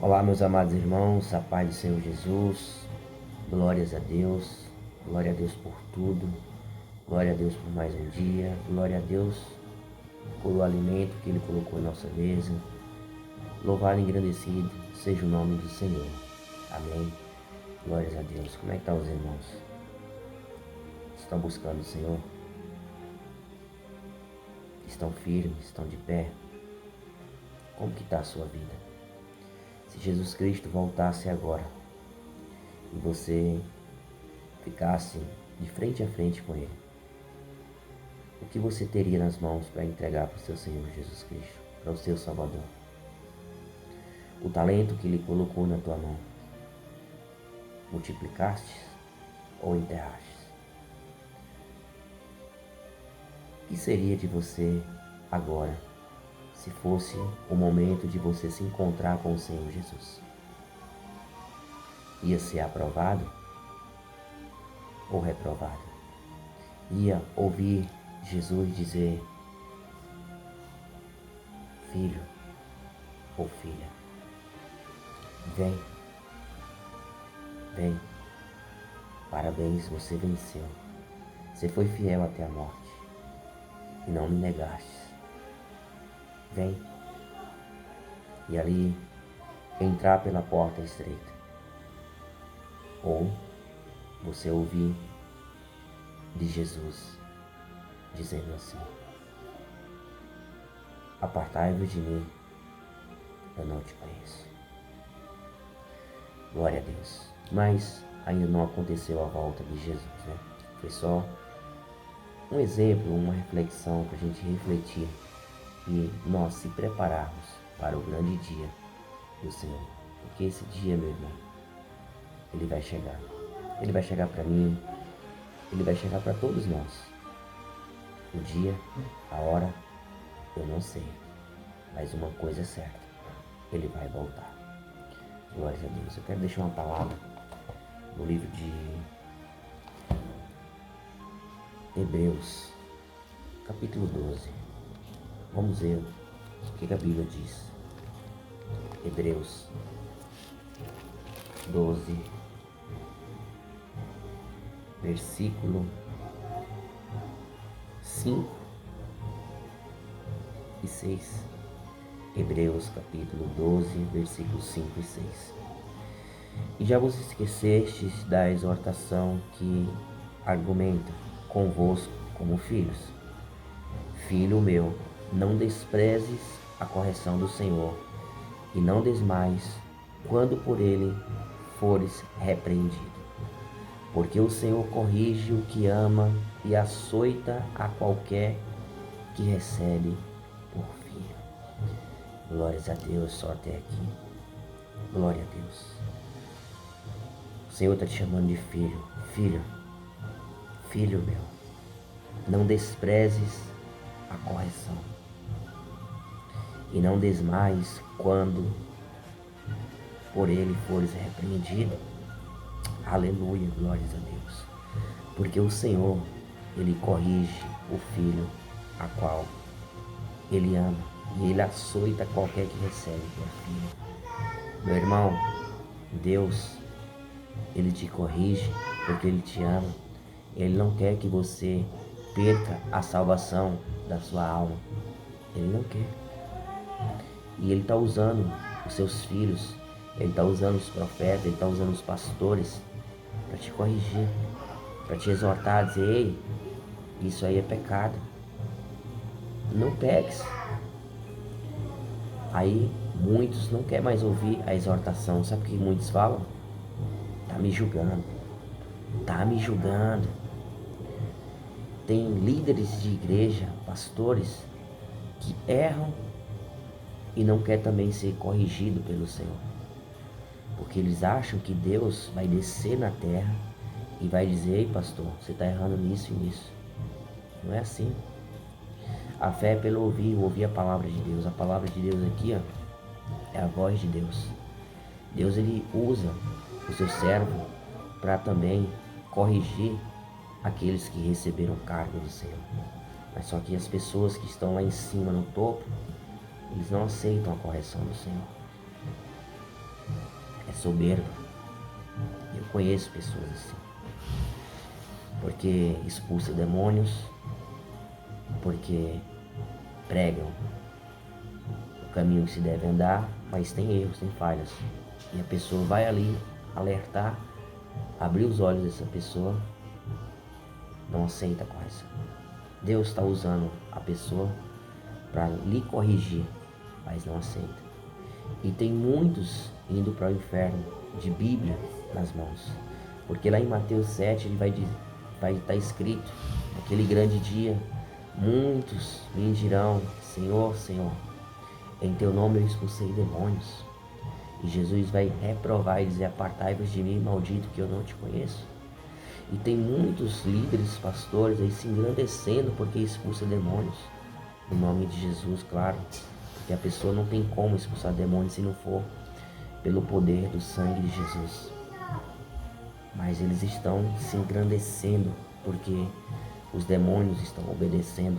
Olá, meus amados irmãos, a paz do Senhor Jesus, glórias a Deus por tudo, glória a Deus por mais um dia, glória a Deus por o alimento que Ele colocou em nossa mesa. Louvado e engrandecido seja o nome do Senhor. Amém. Glórias a Deus. Como é que estão os irmãos? Estão buscando o Senhor? Estão firmes? Estão de pé? Como que está a sua vida? Se Jesus Cristo voltasse agora e você ficasse de frente a frente com Ele, o que você teria nas mãos para entregar para o seu Senhor Jesus Cristo, para o seu Salvador? O talento que Ele colocou na tua mão, multiplicaste ou enterraste? O que seria de você agora, se fosse o momento de você se encontrar com o Senhor Jesus? Ia ser aprovado ou reprovado? Ia ouvir Jesus dizer: filho ou filha, vem, vem, parabéns, você venceu, você foi fiel até a morte e não me negaste. Vem. E ali entrar pela porta estreita. Ou você ouvir de Jesus dizendo assim: apartai-vos de mim, eu não te conheço. Glória a Deus. Mas ainda não aconteceu a volta de Jesus, né? Foi só um exemplo, uma reflexão para a gente refletir e nós se prepararmos para o grande dia do Senhor. Porque esse dia, meu irmão, Ele vai chegar. Ele vai chegar para mim, Ele vai chegar para todos nós. O dia, a hora, eu não sei. Mas uma coisa é certa, Ele vai voltar. Glória a Deus. Eu quero deixar uma palavra no livro de Hebreus, capítulo 12. Vamos ver o que a Bíblia diz. Hebreus 12, versículo 5 e 6. Hebreus capítulo 12, versículos 5 e 6. E já vos esquecestes da exortação que argumenta convosco como filhos. Filho meu, não desprezes a correção do Senhor, e não desmais quando por ele fores repreendido. Porque o Senhor corrige o que ama e açoita a qualquer que recebe por filho. Glórias a Deus, só até aqui. Glória a Deus. O Senhor está te chamando de filho. Filho, filho meu, não desprezes a correção. E não desmais quando por ele fores repreendido. Aleluia, glórias a Deus. Porque o Senhor, Ele corrige o filho a qual Ele ama. E Ele açoita qualquer que recebe por filho. Meu irmão, Deus, Ele te corrige porque Ele te ama. Ele não quer que você perca a salvação da sua alma. Ele não quer. E Ele está usando os seus filhos, Ele está usando os profetas, Ele está usando os pastores para te corrigir, para te exortar, dizer: ei, isso aí é pecado, não peques. Aí muitos não querem mais ouvir a exortação. Sabe o que muitos falam? Tá me julgando, tá me julgando. Tem líderes de igreja, pastores, que erram e não quer também ser corrigido pelo Senhor, porque eles acham que Deus vai descer na terra e vai dizer: ei pastor, você está errando nisso e nisso. Não é assim. A fé é pelo ouvir a palavra de Deus. A palavra de Deus aqui, ó, é a voz de Deus. Deus, Ele usa o seu servo para também corrigir aqueles que receberam cargo do Senhor. Mas só que as pessoas que estão lá em cima, no topo, eles não aceitam a correção do Senhor. é soberba. Eu conheço pessoas assim, porque expulsa demônios, porque pregam o caminho que se deve andar, mas tem erros, tem falhas. E a pessoa vai ali alertar, abrir os olhos dessa pessoa, não aceita a correção. Deus está usando a pessoa para lhe corrigir, mas não aceita. E tem muitos indo para o inferno de Bíblia nas mãos, porque lá em Mateus 7 ele vai estar escrito: naquele grande dia, muitos me dirão: Senhor, Senhor, em teu nome eu expulsei demônios. E Jesus vai reprovar e dizer: apartai-vos de mim, maldito, que eu não te conheço. E tem muitos líderes, pastores aí se engrandecendo porque expulsa demônios. No nome de Jesus, claro. Porque a pessoa não tem como expulsar demônios se não for pelo poder do sangue de Jesus. Mas eles estão se engrandecendo porque os demônios estão obedecendo,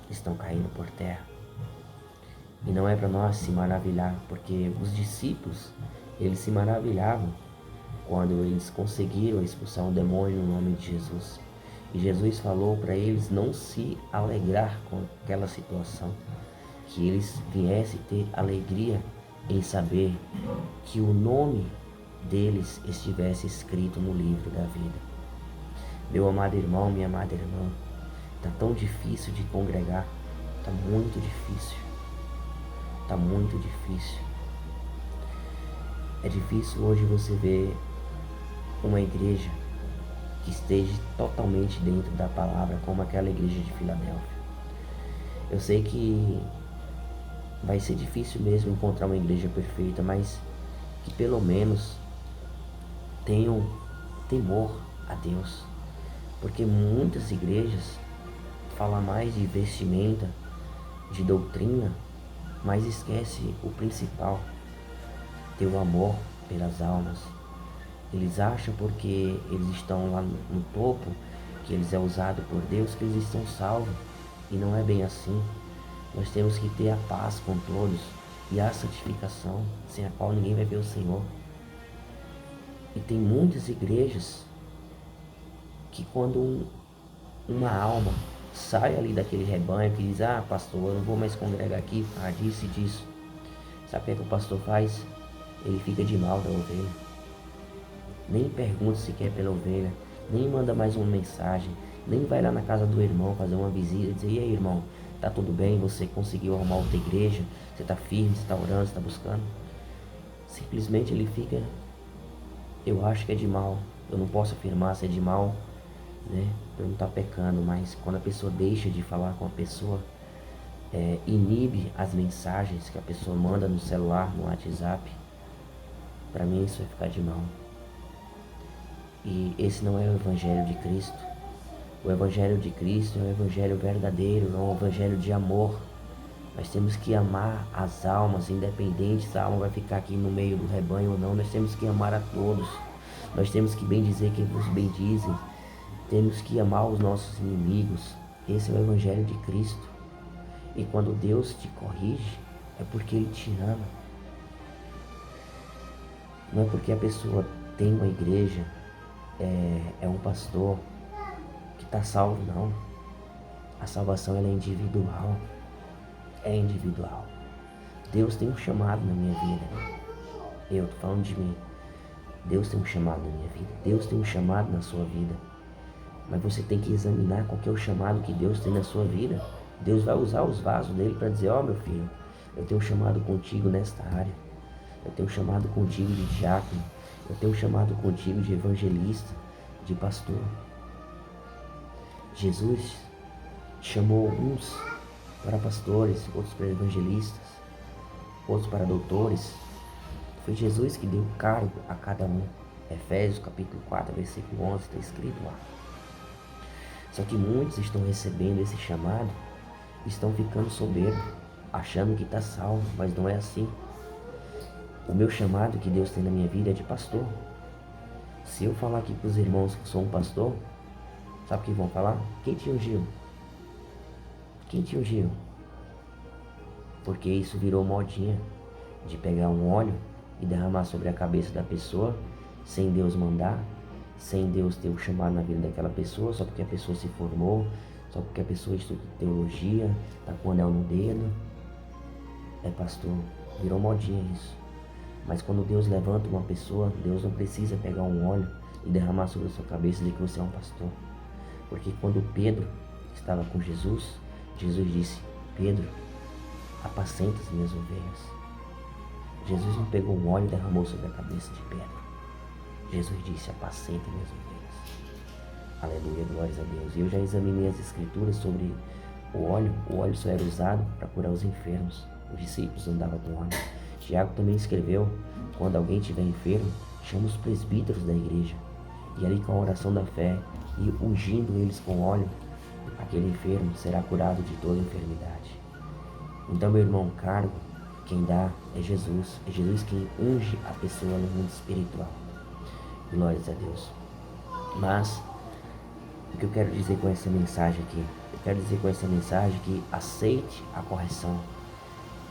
estão caindo por terra. E não é para nós se maravilhar, porque os discípulos, eles se maravilhavam quando eles conseguiram expulsar um demônio no nome de Jesus. E Jesus falou para eles não se alegrar com aquela situação, que eles viessem ter alegria em saber que o nome deles estivesse escrito no livro da vida. Meu amado irmão, minha amada irmã, está tão difícil de congregar, está muito difícil. Está muito difícil. É difícil hoje você ver uma igreja que esteja totalmente dentro da palavra, como aquela igreja de Filadélfia. Eu sei que vai ser difícil mesmo encontrar uma igreja perfeita, mas que pelo menos tenham temor a Deus. Porque muitas igrejas falam mais de vestimenta, de doutrina, mas esquece o principal: ter o amor pelas almas. Eles acham porque eles estão lá no topo, que eles é usado por Deus, que eles estão salvos. E não é bem assim. Nós temos que ter a paz com todos e a santificação, sem a qual ninguém vai ver o Senhor. E tem muitas igrejas que quando uma alma sai ali daquele rebanho, que diz: ah, pastor, eu não vou mais congregar aqui, disso e disso. Sabe o que o pastor faz? Ele fica de mal da ovelha. Nem pergunta se quer pela ovelha, nem manda mais uma mensagem, nem vai lá na casa do irmão fazer uma visita e dizer: e aí, irmão, tá tudo bem? Você conseguiu arrumar outra igreja? Você tá firme, você tá orando, você tá buscando? Simplesmente ele fica: eu acho que é de mal. Eu não posso afirmar se é de mal, né? Eu não tá pecando, mas quando a pessoa deixa de falar com a pessoa, inibe as mensagens que a pessoa manda no celular, no WhatsApp, para mim isso vai ficar de mal. E esse não é o Evangelho de Cristo. O Evangelho de Cristo é um Evangelho verdadeiro, não é um Evangelho de amor. Nós temos que amar as almas, independente se a alma vai ficar aqui no meio do rebanho ou não. Nós temos que amar a todos. Nós temos que bendizer quem vos bendizem. Temos que amar os nossos inimigos. Esse é o Evangelho de Cristo. E quando Deus te corrige, é porque Ele te ama. Não é porque a pessoa tem uma igreja, é um pastor que está salvo, não. A salvação ela é individual. É individual. Deus tem um chamado na minha vida. Eu estou falando de mim. Deus tem um chamado na minha vida. Deus tem um chamado na sua vida. Mas você tem que examinar qual que é o chamado que Deus tem na sua vida. Deus vai usar os vasos dele para dizer: ó, meu filho, eu tenho um chamado contigo nesta área. Eu tenho um chamado contigo de diácono. Eu tenho um chamado contigo de evangelista, de pastor. Jesus chamou uns para pastores, outros para evangelistas, outros para doutores. Foi Jesus que deu cargo a cada um. Efésios capítulo 4, versículo 11, está escrito lá. Só que muitos estão recebendo esse chamado, estão ficando soberbos, achando que está salvo, mas não é assim. O meu chamado que Deus tem na minha vida é de pastor. Se eu falar aqui para os irmãos que sou um pastor, sabe o que vão falar? Quem te ungiu? Quem te ungiu? Porque isso virou modinha de pegar um óleo e derramar sobre a cabeça da pessoa, sem Deus mandar, sem Deus ter o chamado na vida daquela pessoa, só porque a pessoa se formou, só porque a pessoa estuda teologia, tá com o anel no dedo. Pastor, virou modinha isso. Mas quando Deus levanta uma pessoa, Deus não precisa pegar um óleo e derramar sobre a sua cabeça e dizer que você é um pastor. Porque quando Pedro estava com Jesus, Jesus disse: Pedro, apacenta as minhas ovelhas. Jesus não pegou um óleo e derramou sobre a cabeça de Pedro. Jesus disse: apacenta minhas ovelhas. Aleluia, glórias a Deus. E eu já examinei as escrituras sobre o óleo. O óleo só era usado para curar os enfermos. Os discípulos andavam com óleo. Tiago também escreveu: quando alguém estiver enfermo, chama os presbíteros da igreja. E ali, com a oração da fé e ungindo eles com óleo, aquele enfermo será curado de toda enfermidade. Então, meu irmão, cargo, quem dá é Jesus. É Jesus quem unge a pessoa no mundo espiritual. Glórias a Deus. Mas, o que eu quero dizer com essa mensagem aqui? Eu quero dizer com essa mensagem que aceite a correção.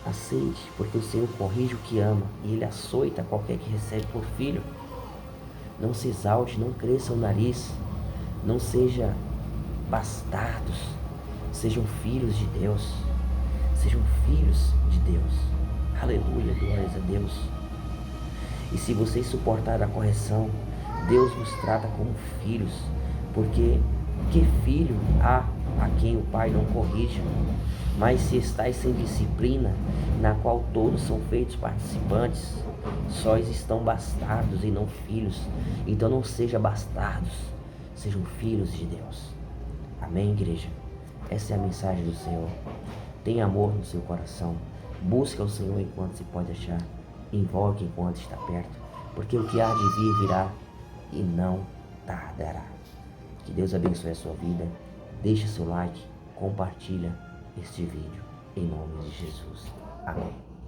Aceite, porque o Senhor corrige o que ama e Ele açoita qualquer que recebe por filho. Não se exalte, não cresça o nariz, não seja bastardos, sejam filhos de Deus. Sejam filhos de Deus. Aleluia, glórias a Deus. E se vocês suportarem a correção, Deus vos trata como filhos, porque que filho há a quem o Pai não corrija? Mas se estáis sem disciplina, na qual todos são feitos participantes, sóis estão bastardos e não filhos. Então não sejam bastardos, sejam filhos de Deus. Amém, igreja? Essa é a mensagem do Senhor. Tenha amor no seu coração. Busque ao Senhor enquanto se pode achar. Invoque enquanto está perto, porque o que há de vir virá e não tardará. Que Deus abençoe a sua vida. Deixe seu like, compartilha este vídeo em nome de Jesus. Amém.